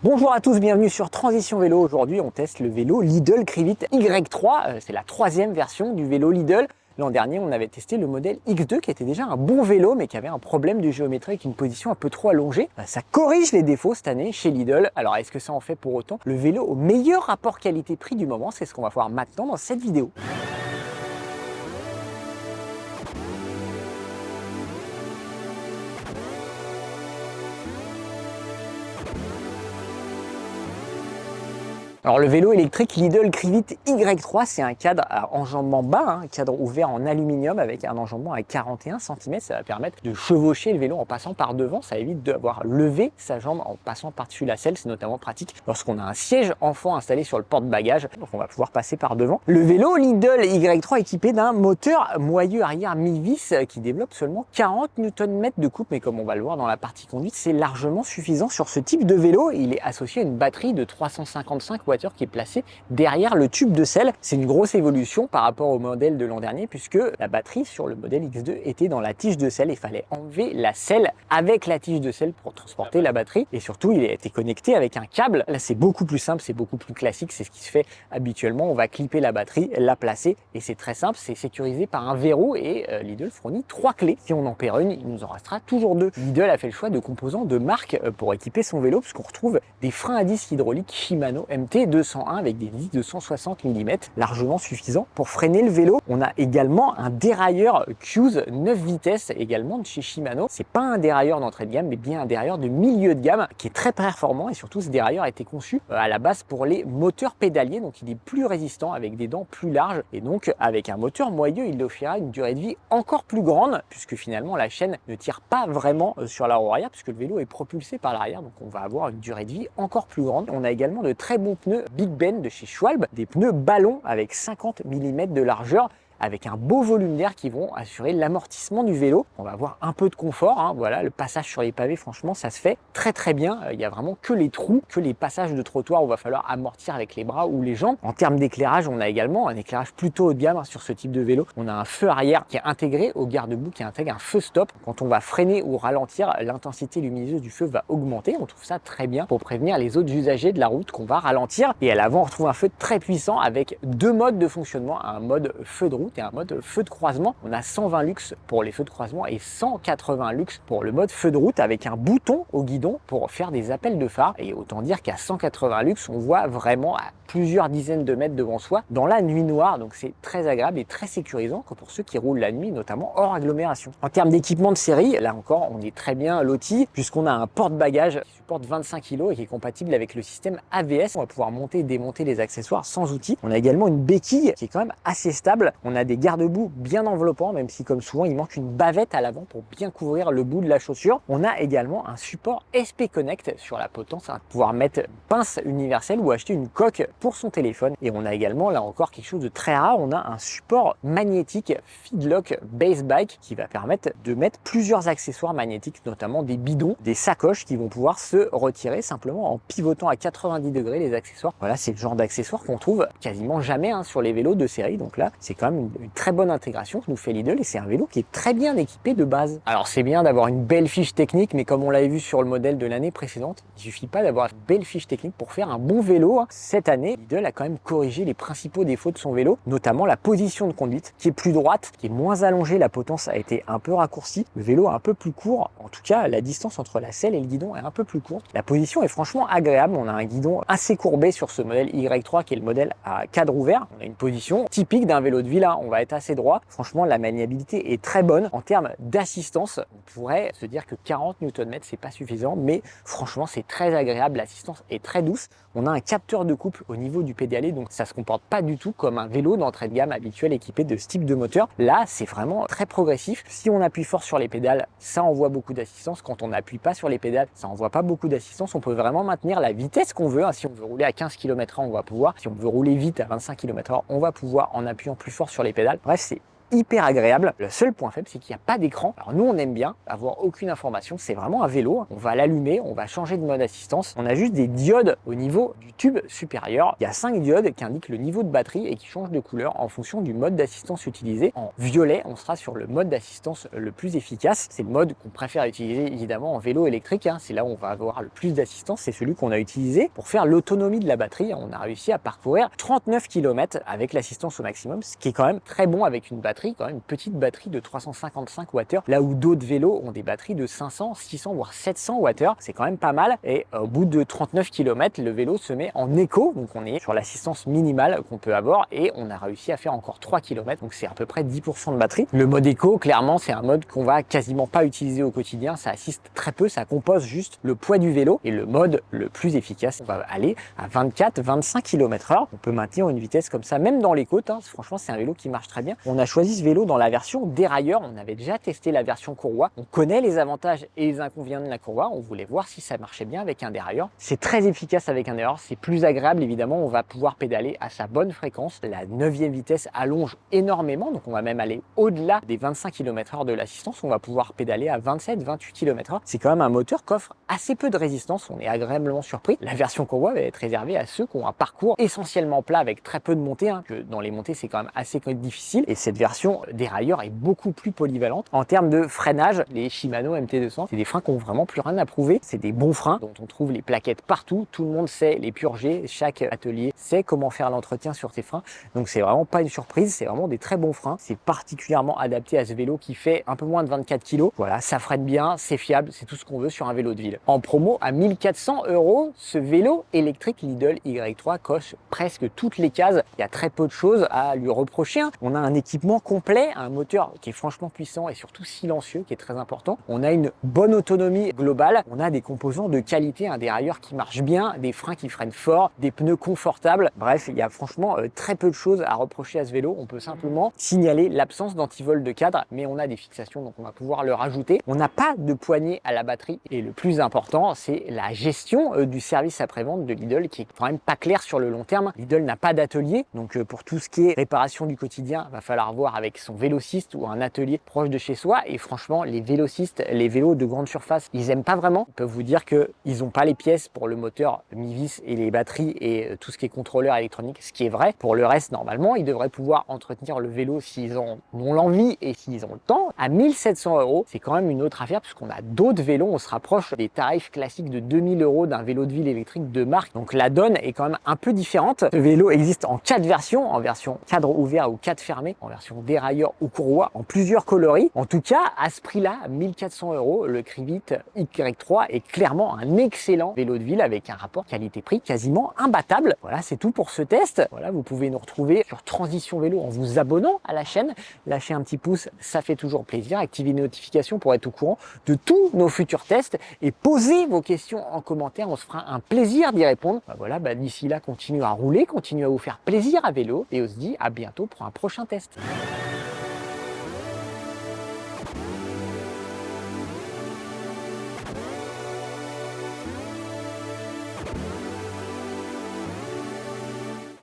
Bonjour à tous, bienvenue sur Transition Vélo. Aujourd'hui, on teste le vélo Lidl Krivit Y3. C'est la troisième version du vélo Lidl. L'an dernier, on avait testé le modèle X2 qui était déjà un bon vélo, mais qui avait un problème de géométrie avec une position un peu trop allongée. Ça corrige les défauts cette année chez Lidl. Alors, est-ce que ça en fait pour autant le vélo au meilleur rapport qualité-prix du moment? C'est ce qu'on va voir maintenant dans cette vidéo. Alors le vélo électrique Lidl Krivit Y3, c'est un cadre à enjambement bas, un cadre ouvert en aluminium avec un enjambement à 41 cm. Ça va permettre de chevaucher le vélo en passant par devant. Ça évite d'avoir levé sa jambe en passant par-dessus la selle. C'est notamment pratique lorsqu'on a un siège enfant installé sur le porte-bagages. Donc on va pouvoir passer par devant. Le vélo Lidl Y3 est équipé d'un moteur moyeu arrière mi-vis qui développe seulement 40 Nm de coupe. Mais comme on va le voir dans la partie conduite, c'est largement suffisant sur ce type de vélo. Il est associé à une batterie de 355 Wh qui est placé derrière le tube de selle. C'est une grosse évolution par rapport au modèle de l'an dernier puisque la batterie sur le modèle X2 était dans la tige de selle. Il fallait enlever la selle avec la tige de selle pour transporter la batterie et surtout il a été connecté avec un câble. Là c'est beaucoup plus simple, c'est beaucoup plus classique, c'est ce qui se fait habituellement. On va clipper la batterie, la placer et c'est très simple, c'est sécurisé par un verrou et Lidl fournit 3 clés. Si on en perd une, il nous en restera toujours 2. Lidl a fait le choix de composants de marque pour équiper son vélo puisqu'on retrouve des freins à disque hydrauliques Shimano MT 201 avec des vis de 160 mm, largement suffisant pour freiner le vélo. On a également un dérailleur Q's 9 vitesses également de chez Shimano. C'est pas un dérailleur d'entrée de gamme, mais bien un dérailleur de milieu de gamme qui est très performant et surtout ce dérailleur a été conçu à la base pour les moteurs pédaliers, donc il est plus résistant avec des dents plus larges et donc avec un moteur moyeu, il offrira une durée de vie encore plus grande puisque finalement la chaîne ne tire pas vraiment sur la roue arrière puisque le vélo est propulsé par l'arrière, donc on va avoir une durée de vie encore plus grande. On a également de très bons pneus Big Ben de chez Schwalbe, des pneus ballons avec 50 mm de largeur avec un beau volume d'air qui vont assurer l'amortissement du vélo. On va avoir un peu de confort, hein. Voilà, le passage sur les pavés, franchement, ça se fait très bien. Il n'y a vraiment que les trous, que les passages de trottoir où il va falloir amortir avec les bras ou les jambes. En termes d'éclairage, on a également un éclairage plutôt haut de gamme sur ce type de vélo. On a un feu arrière qui est intégré au garde-boue, qui intègre un feu stop. Quand on va freiner ou ralentir, l'intensité lumineuse du feu va augmenter. On trouve ça très bien pour prévenir les autres usagers de la route qu'on va ralentir. Et à l'avant, on retrouve un feu très puissant avec 2 modes de fonctionnement, un mode feu de route et un mode feu de croisement. On a 120 lux pour les feux de croisement et 180 lux pour le mode feu de route avec un bouton au guidon pour faire des appels de phare. Et autant dire qu'à 180 lux, on voit vraiment à plusieurs dizaines de mètres devant soi dans la nuit noire. Donc c'est très agréable et très sécurisant que pour ceux qui roulent la nuit, notamment hors agglomération. En termes d'équipement de série, là encore, on est très bien loti puisqu'on a un porte-bagages qui supporte 25 kg et qui est compatible avec le système AVS. On va pouvoir monter et démonter les accessoires sans outil. On a également une béquille qui est quand même assez stable. On a des garde-boue bien enveloppants, même si comme souvent il manque une bavette à l'avant pour bien couvrir le bout de la chaussure. On a également un support SP Connect sur la potence, à pouvoir mettre une pince universelle ou acheter une coque pour son téléphone. Et on a également là encore quelque chose de très rare, on a un support magnétique Feedlock Base Bike qui va permettre de mettre plusieurs accessoires magnétiques, notamment des bidons, des sacoches qui vont pouvoir se retirer simplement en pivotant à 90 degrés les accessoires. Voilà, c'est le genre d'accessoires qu'on trouve quasiment jamais sur les vélos de série. Donc là, c'est quand même une très bonne intégration que nous fait Lidl et c'est un vélo qui est très bien équipé de base. Alors c'est bien d'avoir une belle fiche technique, mais comme on l'avait vu sur le modèle de l'année précédente, il suffit pas d'avoir une belle fiche technique pour faire un bon vélo. Cette année, Lidl a quand même corrigé les principaux défauts de son vélo, notamment la position de conduite qui est plus droite, qui est moins allongée, la potence a été un peu raccourcie, le vélo est un peu plus court, en tout cas la distance entre la selle et le guidon est un peu plus courte. La position est franchement agréable, on a un guidon assez courbé sur ce modèle Y3 qui est le modèle à cadre ouvert. On a une position typique d'un vélo de villa, on va être assez droit. Franchement, la maniabilité est très bonne. En termes d'assistance, on pourrait se dire que 40 Nm c'est pas suffisant, mais franchement c'est très agréable, l'assistance est très douce. On a un capteur de couple au niveau du pédalier, donc ça se comporte pas du tout comme un vélo d'entrée de gamme habituel équipé de ce type de moteur. Là, c'est vraiment très progressif. Si on appuie fort sur les pédales, ça envoie beaucoup d'assistance. Quand on n'appuie pas sur les pédales, ça envoie pas beaucoup d'assistance. On peut vraiment maintenir la vitesse qu'on veut. Si on veut rouler à 15 km/h, on va pouvoir. Si on veut rouler vite à 25 km/h, on va pouvoir en appuyant plus fort sur les pédales. Bref, c'est hyper agréable. Le seul point faible, c'est qu'il n'y a pas d'écran. Alors nous, on aime bien avoir aucune information. C'est vraiment un vélo. On va l'allumer, on va changer de mode assistance. On a juste des diodes au niveau du tube supérieur. Il y a 5 diodes qui indiquent le niveau de batterie et qui changent de couleur en fonction du mode d'assistance utilisé. En violet, on sera sur le mode d'assistance le plus efficace. C'est le mode qu'on préfère utiliser évidemment en vélo électrique. C'est là où on va avoir le plus d'assistance. C'est celui qu'on a utilisé pour faire l'autonomie de la batterie. On a réussi à parcourir 39 km avec l'assistance au maximum, ce qui est quand même très bon avec une batterie, quand même une petite batterie de 355 Wh, là où d'autres vélos ont des batteries de 500, 600 voire 700 Wh. C'est quand même pas mal. Et au bout de 39 km, le vélo se met en éco, donc on est sur l'assistance minimale qu'on peut avoir et on a réussi à faire encore 3 km, donc c'est à peu près 10% de batterie. Le mode éco, clairement, c'est un mode qu'on va quasiment pas utiliser au quotidien, ça assiste très peu, ça compose juste le poids du vélo et le mode le plus efficace, on va aller à 24-25 km/h. On peut maintenir une vitesse comme ça, même dans les côtes, franchement, c'est un vélo qui marche très bien. On a choisi ce vélo dans la version dérailleur, on avait déjà testé la version courroie, on connaît les avantages et les inconvénients de la courroie, on voulait voir si ça marchait bien avec un dérailleur. C'est très efficace avec un dérailleur, c'est plus agréable évidemment, on va pouvoir pédaler à sa bonne fréquence. La 9e vitesse allonge énormément, donc on va même aller au-delà des 25 km/h de l'assistance, on va pouvoir pédaler à 27-28 km/h. C'est quand même un moteur qu'offre assez peu de résistance, on est agréablement surpris. La version courroie va être réservée à ceux qui ont un parcours essentiellement plat avec très peu de montées, que dans les montées c'est quand même assez difficile, et cette version dérailleur est beaucoup plus polyvalente. En termes de freinage, les Shimano MT200, c'est des freins qui n'ont vraiment plus rien à prouver, c'est des bons freins dont on trouve les plaquettes partout, tout le monde sait les purger, chaque atelier sait comment faire l'entretien sur ces freins, donc c'est vraiment pas une surprise, c'est vraiment des très bons freins. C'est particulièrement adapté à ce vélo qui fait un peu moins de 24 kg. Voilà, ça freine bien, c'est fiable, c'est tout ce qu'on veut sur un vélo de ville. En promo à 1400 €, ce vélo électrique Lidl Y3 coche presque toutes les cases. Il y a très peu de choses à lui reprocher. On a un équipement complet, un moteur qui est franchement puissant et surtout silencieux, qui est très important. On a une bonne autonomie globale, on a des composants de qualité, un dérailleur qui marche bien, des freins qui freinent fort, des pneus confortables. Bref, il y a franchement très peu de choses à reprocher à ce vélo. On peut simplement signaler l'absence d'antivol de cadre, mais on a des fixations, donc on va pouvoir le rajouter. On n'a pas de poignée à la batterie et le plus important, c'est la gestion du service après-vente de Lidl qui est quand même pas clair sur le long terme. Lidl n'a pas d'atelier, donc pour tout ce qui est réparation du quotidien, va falloir voir avec son vélociste ou un atelier proche de chez soi. Et franchement, les vélocistes, les vélos de grande surface, ils aiment pas vraiment. Ils peuvent vous dire qu'ils n'ont pas les pièces pour le moteur mi-vis et les batteries et tout ce qui est contrôleur électronique, ce qui est vrai. Pour le reste, normalement, ils devraient pouvoir entretenir le vélo s'ils en ont l'envie et s'ils ont le temps. À 1700 €, c'est quand même une autre affaire puisqu'on a d'autres vélos. On se rapproche des tarifs classiques de 2000 € d'un vélo de ville électrique de marque. Donc la donne est quand même un peu différente. Ce vélo existe en 4 versions, en version cadre ouvert ou cadre fermé, en version dérailleur ou courroie, en plusieurs coloris. En tout cas, à ce prix-là, 1400 €, le Crivit Y3 est clairement un excellent vélo de ville avec un rapport qualité-prix quasiment imbattable. Voilà, c'est tout pour ce test. Voilà, vous pouvez nous retrouver sur Transition Vélo en vous abonnant à la chaîne. Lâchez un petit pouce, ça fait toujours plaisir. Activez les notifications pour être au courant de tous nos futurs tests et posez vos questions en commentaire. On se fera un plaisir d'y répondre. Voilà, d'ici là, continuez à rouler, continuez à vous faire plaisir à vélo et on se dit à bientôt pour un prochain test.